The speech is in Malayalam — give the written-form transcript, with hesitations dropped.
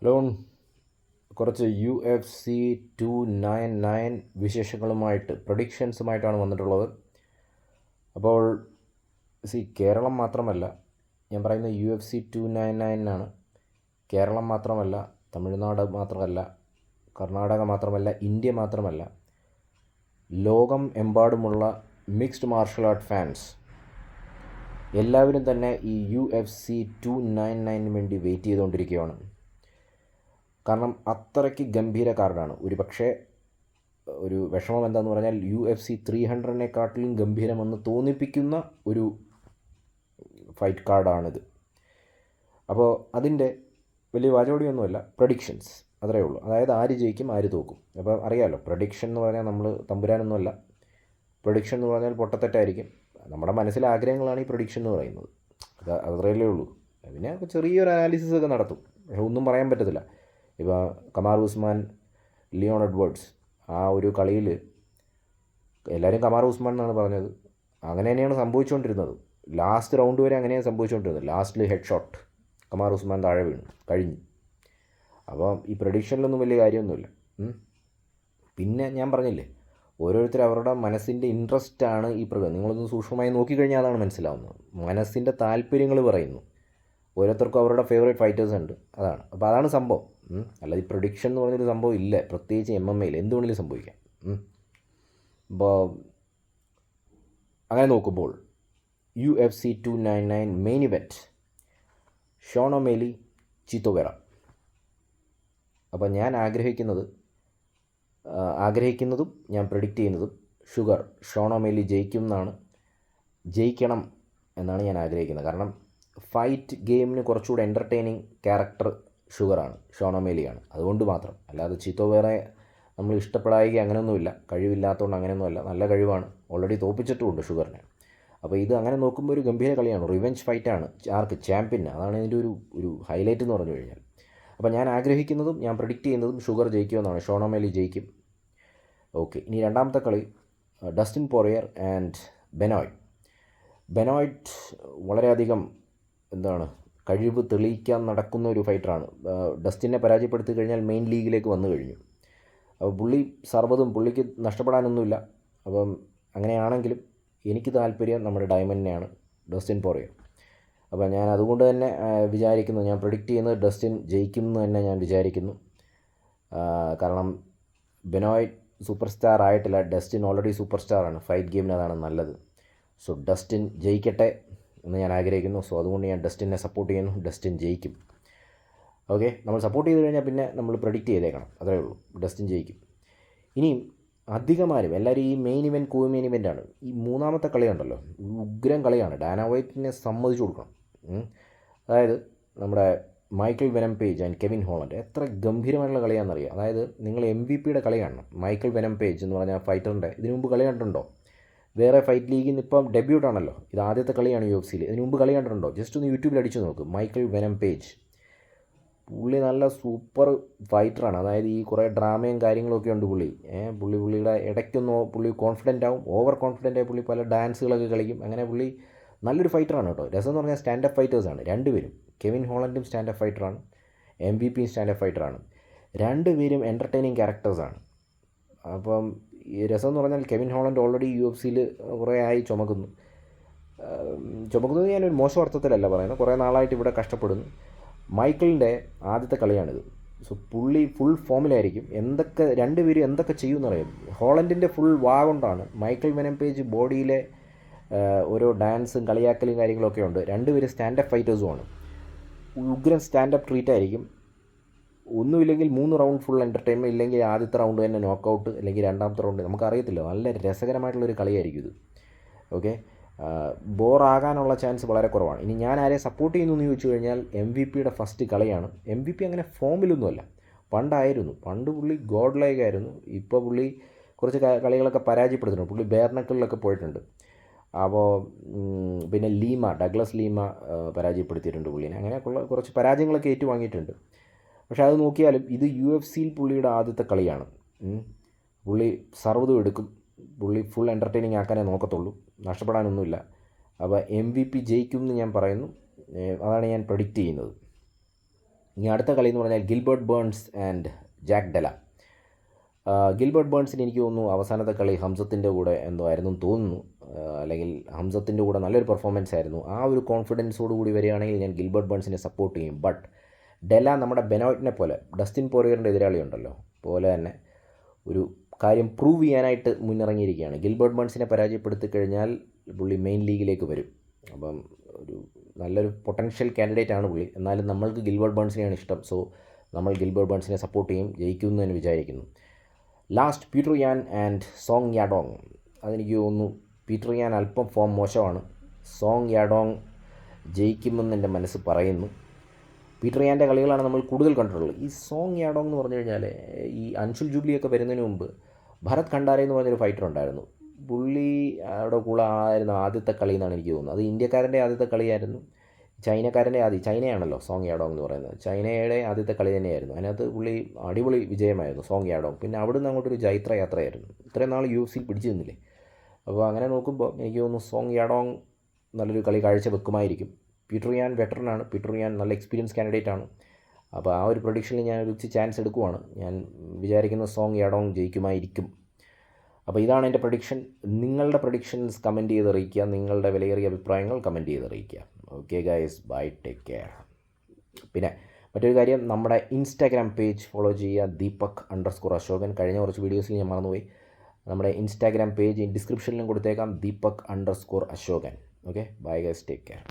ഹലോ, കുറച്ച് UFC 299 വിശേഷങ്ങളുമായിട്ട് പ്രഡിക്ഷൻസുമായിട്ടാണ് വന്നിട്ടുള്ളത്. അപ്പോൾ കേരളം മാത്രമല്ല, ഞാൻ പറയുന്നത് UFC 299 കേരളം മാത്രമല്ല, തമിഴ്നാട് മാത്രമല്ല, കർണാടക മാത്രമല്ല, ഇന്ത്യ മാത്രമല്ല, ലോകം എമ്പാടുമുള്ള മിക്സ്ഡ് മാർഷൽ ആർട്ട് ഫാൻസ് എല്ലാവരും തന്നെ ഈ UFC 299 വേണ്ടി വെയിറ്റ് ചെയ്തുകൊണ്ടിരിക്കുകയാണ്. കാരണം അത്രയ്ക്ക് ഗംഭീര കാർഡാണ്. ഒരു വിഷമം എന്താണെന്ന് പറഞ്ഞാൽ UFC 300-നെക്കാട്ടിലും ഗംഭീരമെന്ന് തോന്നിപ്പിക്കുന്ന ഒരു ഫൈറ്റ് കാർഡാണിത്. അപ്പോൾ അതിൻ്റെ വലിയ വാചോടിയൊന്നുമല്ല, പ്രഡിക്ഷൻസ് അത്രയേ ഉള്ളൂ. അതായത് ആര് ജയിക്കും, ആര് തോക്കും. അപ്പോൾ അറിയാമല്ലോ, പ്രഡിക്ഷൻ എന്ന് പറഞ്ഞാൽ നമ്മൾ തമ്പുരാനൊന്നുമല്ല. പ്രഡിക്ഷൻ എന്ന് പറഞ്ഞാൽ പൊട്ടത്തെറ്റായിരിക്കും. നമ്മുടെ മനസ്സിലെ ആഗ്രഹങ്ങളാണ് ഈ പ്രഡിക്ഷൻ എന്ന് പറയുന്നത്. അത്രയല്ലേ ഉള്ളൂ. പിന്നെ ചെറിയൊരു അനാലിസിസ് ഒക്കെ നടത്തും, പക്ഷെ ഒന്നും പറയാൻ പറ്റത്തില്ല. ഇപ്പോൾ കമാർ ഉസ്മാൻ, ലിയോൺ എഡ്വേർഡ്സ്, ആ ഒരു കളിയിൽ എല്ലാവരും കമാർ ഉസ്മാൻ എന്നാണ് പറഞ്ഞത്. അങ്ങനെ തന്നെയാണ് സംഭവിച്ചുകൊണ്ടിരുന്നത്. ലാസ്റ്റ് റൗണ്ട് വരെ അങ്ങനെയാണ് സംഭവിച്ചുകൊണ്ടിരുന്നത്. ലാസ്റ്റിൽ ഹെഡ് ഷോട്ട് കമാർ ഉസ്മാൻ താഴെ വീണു, കഴിഞ്ഞു. അപ്പോൾ ഈ പ്രഡിക്ഷനിലൊന്നും വലിയ കാര്യമൊന്നുമില്ല. പിന്നെ ഞാൻ പറഞ്ഞില്ലേ, ഓരോരുത്തർ അവരുടെ മനസ്സിൻ്റെ ഇൻട്രസ്റ്റാണ് ഈ നിങ്ങളൊന്ന് സൂക്ഷ്മമായി നോക്കിക്കഴിഞ്ഞാൽ അതാണ് മനസ്സിലാവുന്നത്. മനസ്സിൻ്റെ താല്പര്യങ്ങൾ പറയുന്നു. ഓരോരുത്തർക്കും അവരുടെ ഫേവറേറ്റ് ഫൈറ്റേഴ്സ് ഉണ്ട്, അതാണ്. അപ്പോൾ അതാണ് സംഭവം. അല്ലാതെ ഈ പ്രഡിക്ഷൻ എന്ന് പറഞ്ഞൊരു സംഭവം ഇല്ല, പ്രത്യേകിച്ച് MMA-യിൽ എന്ത് വേണമെങ്കിലും സംഭവിക്കാം. അപ്പോൾ അങ്ങനെ നോക്കുമ്പോൾ UFC 299 മെയിൻ ഇവൻറ്റ് ഷോൺ ഒമേലി, ചീത്തോ വെറ. അപ്പോൾ ഞാൻ ആഗ്രഹിക്കുന്നതും ഞാൻ പ്രെഡിക്റ്റ് ചെയ്യുന്നതും ഷോൺ ഒമേലി ജയിക്കണം എന്നാണ് ഞാൻ ആഗ്രഹിക്കുന്നത്. കാരണം ഫൈറ്റ് ഗെയിമിന് കുറച്ചുകൂടെ എൻ്റർടൈനിങ് ക്യാരക്ടർ ഷോൺ ഒമേലിയാണ്. അതുകൊണ്ട് മാത്രം. അല്ലാതെ ചീത്തോ വേറെ നമ്മൾ ഇഷ്ടപ്പെടായിക അങ്ങനെയൊന്നുമില്ല, കഴിവില്ലാത്തതുകൊണ്ട് അങ്ങനെയൊന്നുമല്ല. നല്ല കഴിവാണ്, ഓൾറെഡി തോപ്പിച്ചിട്ടുമുണ്ട് ഷുഗറിനെ. അപ്പോൾ ഇത് അങ്ങനെ നോക്കുമ്പോൾ ഒരു ഗംഭീര കളിയാണ്, റിവെഞ്ച് ഫൈറ്റാണ്. ആർക്ക്? ചാമ്പ്യന്. അതാണ് ഇതിൻ്റെ ഒരു ഹൈലൈറ്റ് എന്ന് പറഞ്ഞു കഴിഞ്ഞാൽ. അപ്പോൾ ഞാൻ ആഗ്രഹിക്കുന്നതും ഞാൻ പ്രെഡിക്റ്റ് ചെയ്യുന്നതും ഷുഗർ ജയിക്കുമെന്നാണ്. ഷോൺ ഒമേലി ജയിക്കും. ഓക്കെ, ഇനി രണ്ടാമത്തെ കളി ഡസ്റ്റിൻ പോറിയർ ആൻഡ് ബെനോയ്റ്റ് വളരെയധികം കഴിവ് തെളിയിക്കാൻ നടക്കുന്ന ഒരു ഫൈറ്ററാണ്. ഡസ്റ്റിനെ പരാജയപ്പെടുത്തി കഴിഞ്ഞാൽ മെയിൻ ലീഗിലേക്ക് വന്നു കഴിഞ്ഞു. അപ്പോൾ പുള്ളിക്ക് നഷ്ടപ്പെടാനൊന്നുമില്ല. അപ്പം അങ്ങനെയാണെങ്കിലും എനിക്ക് താല്പര്യം നമ്മുടെ ഡയമണ്ടിനെയാണ്, ഡസ്റ്റിൻ പോറിയർ. അപ്പോൾ ഞാൻ അതുകൊണ്ട് തന്നെ വിചാരിക്കുന്നു, ഞാൻ പ്രെഡിക്റ്റ് ചെയ്യുന്നത് ഡസ്റ്റിൻ ജയിക്കും എന്ന് തന്നെ ഞാൻ വിചാരിക്കുന്നു. കാരണം ബെനോയ്റ്റ് സൂപ്പർ സ്റ്റാർ ആയിട്ടില്ല, ഡസ്റ്റിൻ ഓൾറെഡി സൂപ്പർ സ്റ്റാറാണ്. ഫൈറ്റ് ഗെയിമിന് അതാണ് നല്ലത്. സോ ഡസ്റ്റിൻ ജയിക്കട്ടെ എന്ന് ഞാൻ ആഗ്രഹിക്കുന്നു. സോ അതുകൊണ്ട് ഞാൻ ഡസ്റ്റിനെ സപ്പോർട്ട് ചെയ്യുന്നു. ഡസ്റ്റിൻ ജയിക്കും. ഓക്കെ, നമ്മൾ സപ്പോർട്ട് ചെയ്ത് കഴിഞ്ഞാൽ പിന്നെ നമ്മൾ പ്രെഡിക്റ്റ് ചെയ്തേക്കണം, അത്രേ ഉള്ളൂ. ഡസ്റ്റിൻ ജയിക്കും. ഇനിയും അധികമാരും എല്ലാവരും ഈ മെയിൻ ഇവൻറ്റ് മെയിൻ ഇവൻ്റാണ്. ഈ മൂന്നാമത്തെ കളിയുണ്ടല്ലോ, ഉഗ്രം കളിയാണ്. ഡാന വൈറ്റിനെ സമ്മതിച്ചു കൊടുക്കണം. അതായത് നമ്മുടെ Michael venom page and Kevin Holland എത്ര ഗംഭീരമായിട്ടുള്ള കളിയാണെന്നറിയാം. അതായത് നിങ്ങൾ MVP-യുടെ കളി കാണണം. മൈക്കിൾ വെനം പേജ് എന്ന് പറഞ്ഞ ഫൈറ്ററിൻ്റെ ഇതിനു മുമ്പ് കളി കണ്ടിട്ടുണ്ടോ? വേറെ ഫൈറ്റ് ലീഗിൽ നിന്ന് ഇപ്പം ഡെബ്യൂട്ടാണല്ലോ, ഇത് ആദ്യത്തെ കളിയാണ് UFC-യിൽ. ഇതിനു മുമ്പ് കളി കണ്ടിട്ടുണ്ടോ? ജസ്റ്റ് ഒന്ന് യൂട്യൂബിൽ അടിച്ചു നോക്ക്, മൈക്കിൾ വെനം പേജ്. പുള്ളി നല്ല സൂപ്പർ ഫൈറ്ററാണ്. അതായത് ഈ കുറേ ഡ്രാമയും കാര്യങ്ങളൊക്കെ ഉണ്ട് പുള്ളിയുടെ ഇടയ്ക്കൊന്ന് പുള്ളി കോൺഫിഡൻ്റ് ആവും, ഓവർ കോൺഫിഡൻ്റ് ആയി പുള്ളി പല ഡാൻസുകളൊക്കെ കളിക്കും. അങ്ങനെ പുള്ളി നല്ലൊരു ഫൈറ്ററാണ് കേട്ടോ. രസം എന്ന് പറഞ്ഞാൽ സ്റ്റാൻഡപ്പ് ഫൈറ്റേഴ്സാണ് രണ്ടുപേരും. കെവിൻ ഹോളണ്ടും സ്റ്റാൻഡപ്പ് ഫൈറ്ററാണ്, MVP സ്റ്റാൻഡപ്പ് ഫൈറ്ററാണ്. രണ്ടുപേരും എൻ്റർടൈനിങ് ക്യാരക്ടേഴ്സാണ്. അപ്പം ഈ രസം എന്ന് പറഞ്ഞാൽ കെവിൻ ഹോളണ്ട് ഓൾറെഡി UFC-യിൽ കുറേ ആയി ചുമക്കുന്നത് ഞാനൊരു മോശം അർത്ഥത്തിലല്ല പറയുന്നത്, കുറേ നാളായിട്ട് ഇവിടെ കഷ്ടപ്പെടുന്നു. മൈക്കിളിൻ്റെ ആദ്യത്തെ കളിയാണിത്. സോ പുള്ളി ഫുൾ ഫോമിലായിരിക്കും. രണ്ടുപേരും എന്തൊക്കെ ചെയ്യുമെന്നറിയാം. ഹോളണ്ടിൻ്റെ ഫുൾ കൊണ്ടാണ്. മൈക്കിൾ വെനം പേജ് ബോഡിയിലെ ഓരോ ഡാൻസും കളിയാക്കലും കാര്യങ്ങളൊക്കെ ഉണ്ട്. രണ്ടുപേരും സ്റ്റാൻഡപ്പ് ഫൈറ്റേഴ്സുമാണ്. ഉഗ്രം സ്റ്റാൻഡപ്പ് ട്രീറ്റ് ആയിരിക്കും. ഒന്നുമില്ലെങ്കിൽ 3 റൗണ്ട് ഫുൾ എൻ്റർടൈൻമെൻറ്റ്, ഇല്ലെങ്കിൽ ആദ്യത്തെ റൗണ്ട് തന്നെ നോക്കൗട്ട്, അല്ലെങ്കിൽ രണ്ടാമത്തെ റൗണ്ട്, നമുക്കറിയത്തില്ല. നല്ല രസകരമായിട്ടുള്ളൊരു കളിയായിരിക്കും ഇത്. ഓക്കെ, ബോറാകാനുള്ള ചാൻസ് വളരെ കുറവാണ്. ഇനി ഞാൻ ആരെ സപ്പോർട്ട് ചെയ്യുന്നു എന്ന് ചോദിച്ചു കഴിഞ്ഞാൽ MVP-യുടെ ഫസ്റ്റ് കളിയാണ്. MVP അങ്ങനെ ഫോമിലൊന്നുമല്ല, പണ്ട് പുള്ളി ഗോഡ് ലൈക്ക് ആയിരുന്നു. ഇപ്പോൾ പുള്ളി കുറച്ച് കളികളൊക്കെ പരാജയപ്പെടുത്തുന്നുണ്ട്. പുള്ളി ബേർനക്കിളിലൊക്കെ പോയിട്ടുണ്ട്. അപ്പോൾ പിന്നെ ഡഗ്ലസ് ലീമ പരാജയപ്പെടുത്തിയിട്ടുണ്ട് പുള്ളീനെ. അങ്ങനെയൊക്കെയുള്ള കുറച്ച് പരാജയങ്ങളൊക്കെ ഏറ്റുവാങ്ങിയിട്ടുണ്ട്. പക്ഷേ അത് നോക്കിയാലും ഇത് UFC-യിൽ പുള്ളിയുടെ ആദ്യത്തെ കളിയാണ്. പുള്ളി സർവ്വതും എടുക്കും. പുള്ളി ഫുൾ എൻ്റർടൈനിങ് ആക്കാനേ നോക്കത്തുള്ളൂ, നഷ്ടപ്പെടാനൊന്നുമില്ല. അപ്പോൾ MVP ജയിക്കും എന്ന് ഞാൻ പറയുന്നു. അതാണ് ഞാൻ പ്രെഡിക്റ്റ് ചെയ്യുന്നത്. ഇനി അടുത്ത കളി എന്ന് പറഞ്ഞാൽ Gilbert Burns and Jack Della. ഗിൽബർട്ട് ബേൺസിന് എനിക്ക് തോന്നുന്നു അവസാനത്തെ കളി ഹംസത്തിൻ്റെ കൂടെ എന്തോ ആയിരുന്നു തോന്നുന്നു, അല്ലെങ്കിൽ ഹംസത്തിൻ്റെ കൂടെ നല്ലൊരു പെർഫോമൻസ് ആയിരുന്നു. ആ ഒരു കോൺഫിഡൻസോട് കൂടി വരികയാണെങ്കിൽ ഞാൻ ഗിൽബർട്ട് ബേൺസിനെ സപ്പോർട്ട് ചെയ്യും. ബട്ട് ഡെല നമ്മുടെ ബെനോയിറ്റിനെ പോലെ, ഡസ്റ്റിൻ പോറിയറിൻ്റെ എതിരാളി ഉണ്ടല്ലോ പോലെ തന്നെ ഒരു കാര്യം പ്രൂവ് ചെയ്യാനായിട്ട് മുന്നിറങ്ങിയിരിക്കുകയാണ്. ഗിൽബർട്ട് ബേൺസിനെ പരാജയപ്പെടുത്തി കഴിഞ്ഞാൽ പുള്ളി മെയിൻ ലീഗിലേക്ക് വരും. അപ്പം ഒരു നല്ലൊരു പൊട്ടൻഷ്യൽ കാൻഡിഡേറ്റ് ആണ് പുള്ളി. എന്നാലും നമ്മൾക്ക് ഗിൽബർട്ട് ബേൺസിനെയാണ് ഇഷ്ടം. സോ നമ്മൾ ഗിൽബർട്ട് ബേൺസിനെ സപ്പോർട്ട് ചെയ്യും, ജയിക്കുമെന്ന് തന്നെ വിചാരിക്കുന്നു. ലാസ്റ്റ് പീറ്റർ യാൻ ആൻഡ് സോങ് യാഡോങ്. അതെനിക്ക് തോന്നുന്നു പീറ്റർ യാൻ അല്പം ഫോം മോശമാണ്. സോങ് യാഡോങ് ജയിക്കുമെന്ന് എൻ്റെ മനസ്സ് പറയുന്നു. പീറ്റർ യാൻ്റെ കളികളാണ് നമ്മൾ കൂടുതൽ കണ്ടിട്ടുള്ളത്. ഈ സോങ് യാഡോങ് എന്ന് പറഞ്ഞു കഴിഞ്ഞാൽ ഈ അൻഷുൽ ജൂബിലിയൊക്കെ വരുന്നതിന് മുമ്പ് ഭരത് ഖണ്ഡാരെ എന്ന് പറഞ്ഞൊരു ഫൈറ്റർ ഉണ്ടായിരുന്നു. പുള്ളി അവിടെ കൂടെ ആയിരുന്നു ആദ്യത്തെ കളി എന്നാണ് എനിക്ക് തോന്നുന്നത്. അത് ഇന്ത്യക്കാരൻ്റെ ആദ്യത്തെ കളിയായിരുന്നു. ചൈനയാണല്ലോ സോങ് യാഡോങ് എന്ന് പറയുന്നത്. ചൈനയുടെ ആദ്യത്തെ കളി തന്നെയായിരുന്നു. അതിനകത്ത് പുള്ളി അടിപൊളി വിജയമായിരുന്നു സോങ് യാഡോങ്. പിന്നെ അവിടുന്ന് അങ്ങോട്ടൊരു ജൈത്ര യാത്രയായിരുന്നു. ഇത്രയും നാൾ UFC പിടിച്ചു നിന്നില്ലേ. അപ്പോൾ അങ്ങനെ നോക്കുമ്പോൾ എനിക്ക് തോന്നുന്നു സോങ് യാഡോങ് നല്ലൊരു കളി കാഴ്ച വെക്കുമായിരിക്കും. പീറ്റർ യാൻ വെറ്ററനാണ്. പീറ്റർ യാൻ നല്ല എക്സ്പീരിയൻസ് കാൻഡിഡേറ്റ് ആണ്. അപ്പോൾ ആ ഒരു പ്രൊഡിക്ഷനിൽ ഞാൻ ഒരു ചാൻസ് എടുക്കുവാണ്. ഞാൻ വിചാരിക്കുന്ന സോങ് യാഡോങ് ജയിക്കുമായിരിക്കും. അപ്പോൾ ഇതാണ് എൻ്റെ പ്രൊഡിക്ഷൻ. നിങ്ങളുടെ പ്രൊഡിക്ഷൻസ് കമൻറ്റ് ചെയ്ത് അറിയിക്കുക. നിങ്ങളുടെ വിലയേറിയ അഭിപ്രായങ്ങൾ കമൻറ്റ് ചെയ്ത് അറിയിക്കുക. Okay guys, bye, take care. പിന്നെ മറ്റൊരു കാര്യം, നമ്മുടെ ഇൻസ്റ്റാഗ്രാം പേജ് ഫോളോ ചെയ്യുക, Deepak_Ashokan. കഴിഞ്ഞ കുറച്ച് വീഡിയോസിൽ ഞാൻ മറന്നുപോയി. നമ്മുടെ ഇൻസ്റ്റാഗ്രാം പേജ് ഡിസ്ക്രിപ്ഷനിലും കൊടുത്തേക്കാം, Deepak_Ashokan. Okay, bye guys, take care.